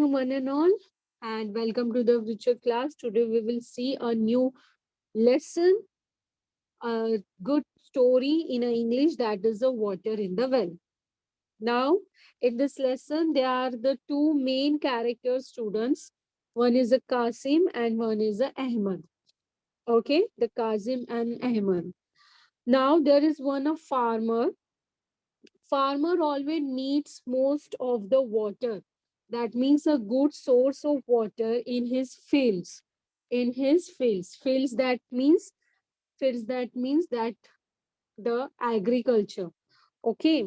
morning, one and all, and welcome to the virtual class. Today, we will see a new lesson, a good story in a English, that is the water in the well. Now, in this lesson, there are the two main character students. One is a Kasim and one is a Ahmed. Okay, the Kasim and Ahmed. Now, there is one a farmer. Farmer always needs most of the water. That means a good source of water in his fields. In his fields, that means that the agriculture. Okay.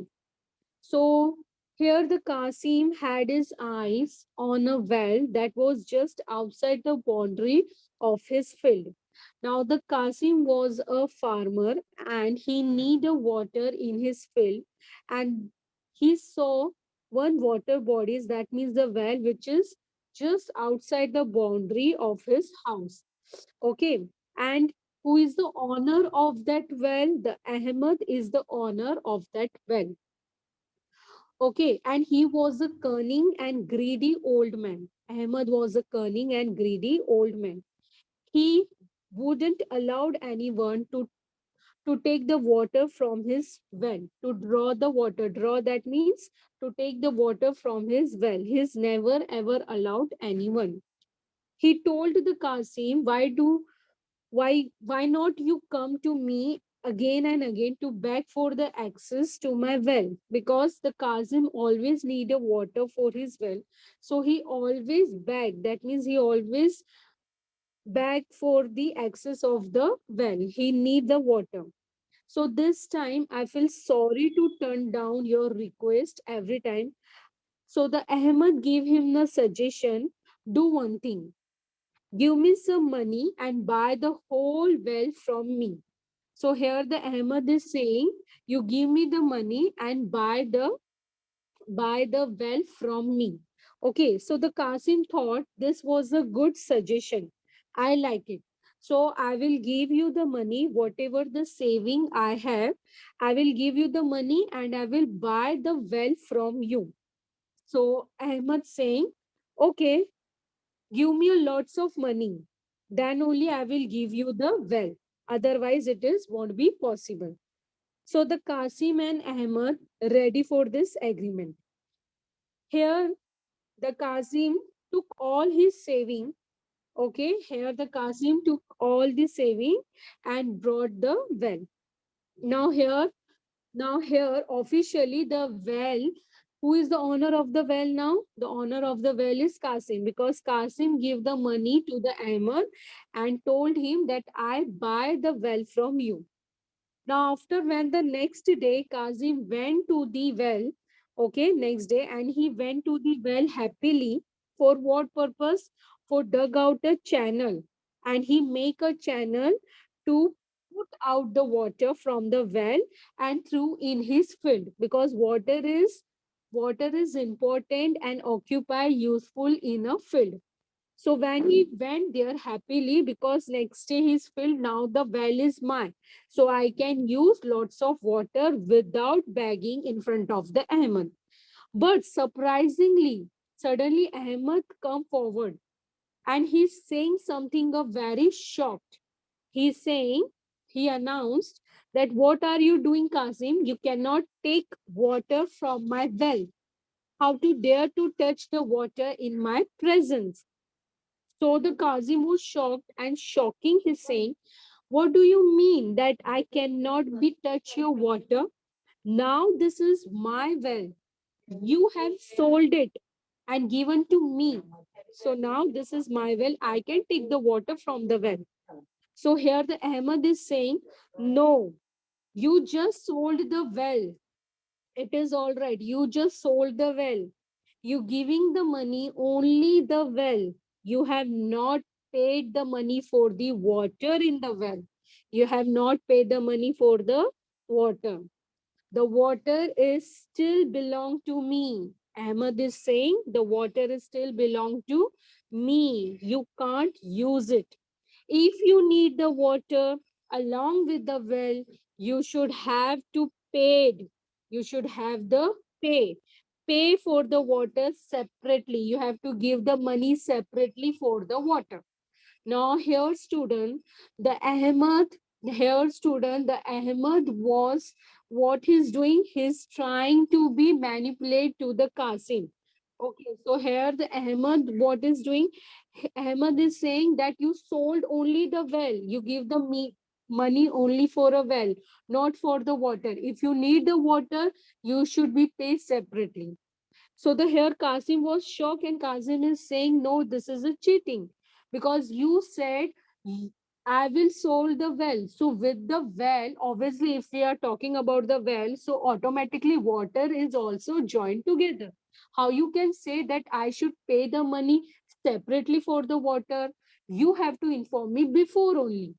So here the Kasim had his eyes on a well that was just outside the boundary of his field. Now the Kasim was a farmer and he needed water in his field, and he saw one water bodies, that means the well, which is just outside the boundary of his house. Okay. And who is the owner of that well? The Ahmed is the owner of that well. Okay, and he was a cunning and greedy old man. Ahmed was a cunning and greedy old man. He wouldn't allow anyone to take the water from his well, to draw the water. Draw, that means to take the water from his well. He's never ever allowed anyone. He told the Qasim, why not you come to me again and again to beg for the access to my well, because the Kazim always need a water for his well, so he always beg, that means he always beg for the access of the well, he need the water. So this time I feel sorry to turn down your request every time. So the Ahmed gave him the suggestion, do one thing, give me some money and buy the whole well from me. So here the Ahmed is saying, you give me the money and buy the well from me. Okay, so the Qasim thought this was a good suggestion. I like it. So I will give you the money, whatever the saving I have, I will give you the money and I will buy the well from you. So Ahmed saying, okay, give me lots of money. Then only I will give you the well. Otherwise, it is won't be possible. So the Qasim and Ahmad ready for this agreement. Here, the Qasim took all his saving. Okay, here the Qasim took all the saving and brought the well. Now here, officially the well. Who is the owner of the well now? The owner of the well is Qasim, because Qasim gave the money to the Ahmad and told him that I buy the well from you. Now, after when the next day Kazim went to the well, okay, next day, and he went to the well happily. For what purpose? For dug out a channel, and he make a channel to put out the water from the well and through in his field, because water is important and occupy useful in a field. So when he went there happily, because next day he's filled, now the well is mine. So I can use lots of water without begging in front of the Ahmed. But surprisingly, suddenly Ahmed come forward and he's saying something of very shocked. He's saying, he announced that what are you doing, Kasim? You cannot take water from my well. How to dare to touch the water in my presence? So the Kazim was shocked and shocking his saying, what do you mean that I cannot be touch your water? Now this is my well. You have sold it and given to me. So now this is my well. I can take the water from the well. So here the Ahmed is saying, no, you just sold the well. It is all right. You just sold the well. You giving the money only the well. You have not paid the money for the water in the well. You have not paid the money for the water. The water is still belong to me. Ahmed is saying the water is still belong to me. You can't use it. If you need the water along with the well, you should have to paid. You should have the pay. pay for the water separately. You have to give the money separately for the water. Now here student, the Ahmad was, what he's doing, he's trying to be manipulate to the Qasim. Okay, so here the Ahmad, what is doing? Ahmad is saying that you sold only the well. You give the money only for a well, not for the water. If you need the water, you should be paid separately. So the here Kasim was shocked, and Kasim is saying, no, this is a cheating because you said I will sold the well. So with the well, obviously, if we are talking about the well, so automatically water is also joined together. How you can say that I should pay the money separately for the water? You have to inform me before only.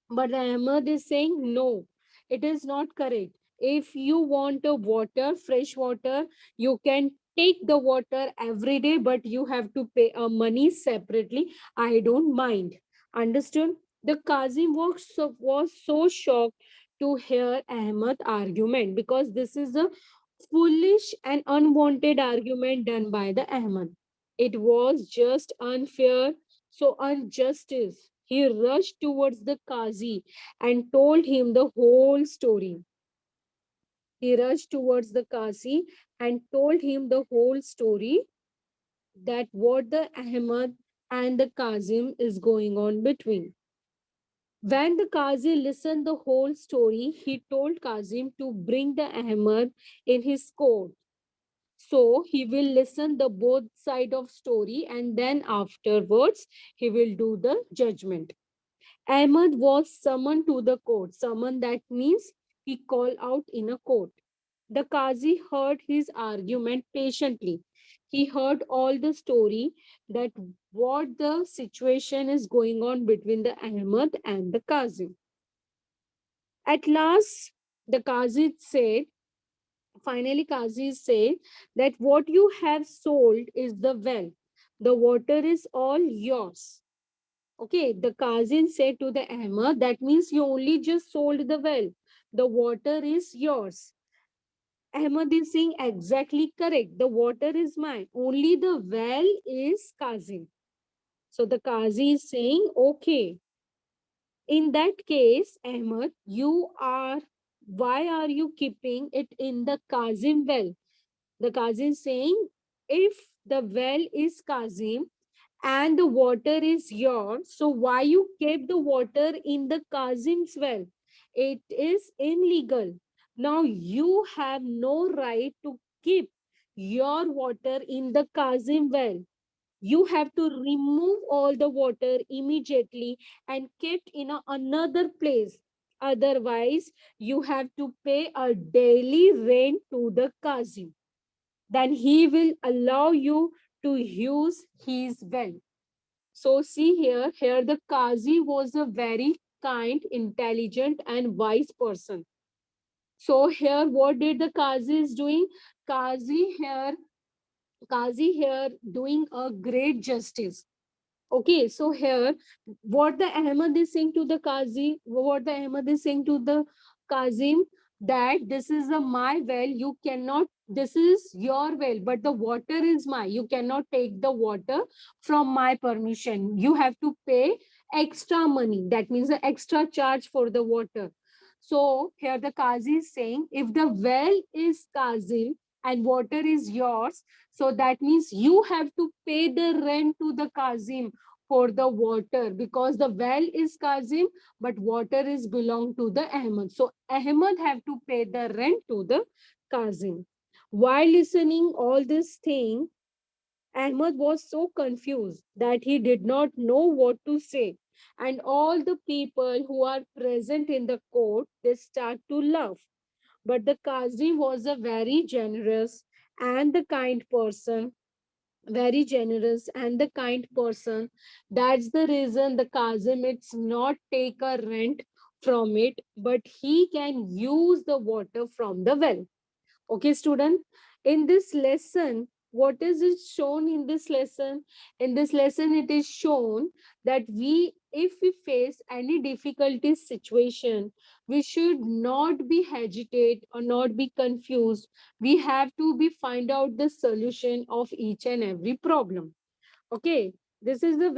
But Ahmed is saying no, it is not correct. If you want a water, fresh water, you can take the water every day, but you have to pay a money separately. I don't mind. Understood? The Kazim was so shocked to hear Ahmed argument because this is a foolish and unwanted argument done by the Ahmed. It was just unfair, so injustice. He rushed towards the Qazi and told him the whole story. He rushed towards the Qazi and told him the whole story, that what the Ahmad and the Kazim is going on between. When the Qazi listened the whole story, he told Kazim to bring the Ahmad in his court. So he will listen the both side of story, and then afterwards he will do the judgment. Ahmad was summoned to the court. Summoned, that means he called out in a court. The Qazi heard his argument patiently. He heard all the story, that what the situation is going on between the Ahmad and the Qazi. At last, the Qazi said, finally, Qazi said that what you have sold is the well. The water is all yours. Okay, the Kazin said to the Ahmad, that means you only just sold the well. The water is yours. Ahmad is saying exactly correct. The water is mine. Only the well is Kazin. So the Qazi is saying, okay, in that case, Ahmad, why are you keeping it in the Kazim well? The Kazim is saying, if the well is Kazim, and the water is yours, so why you kept the water in the Kazim's well? It is illegal. Now you have no right to keep your water in the Kazim well. You have to remove all the water immediately and kept in another place. Otherwise, you have to pay a daily rent to the Kazim. Then he will allow you to use his well. So see here the Qazi was a very kind, intelligent, and wise person. So here, what did the Qazi is doing? Qazi here, Qazi here doing a great justice. Okay, so here, what the Ahmad is saying to the Qazi, what the Ahmad is saying to the Kazim, that this is a my well, you cannot, this is your well, but the water is mine. You cannot take the water from my permission. You have to pay extra money. That means the extra charge for the water. So here the Qazi is saying, if the well is Kazim and water is yours, so that means you have to pay the rent to the Kazim for the water, because the well is Kazim, but water is belong to the Ahmad. So Ahmad have to pay the rent to the Kazim. While listening all this thing, Ahmad was so confused that he did not know what to say. And all the people who are present in the court, they start to laugh. But the Qazi was a very generous and the kind person, very generous and the kind person. That's the reason the Kazim it's not take a rent from it, but he can use the water from the well. Okay, student. In this lesson, what is it shown in this lesson? In this lesson, it is shown that if we face any difficulty situation, we should not be hesitate or not be confused. We have to be find out the solution of each and every problem. Okay, this is the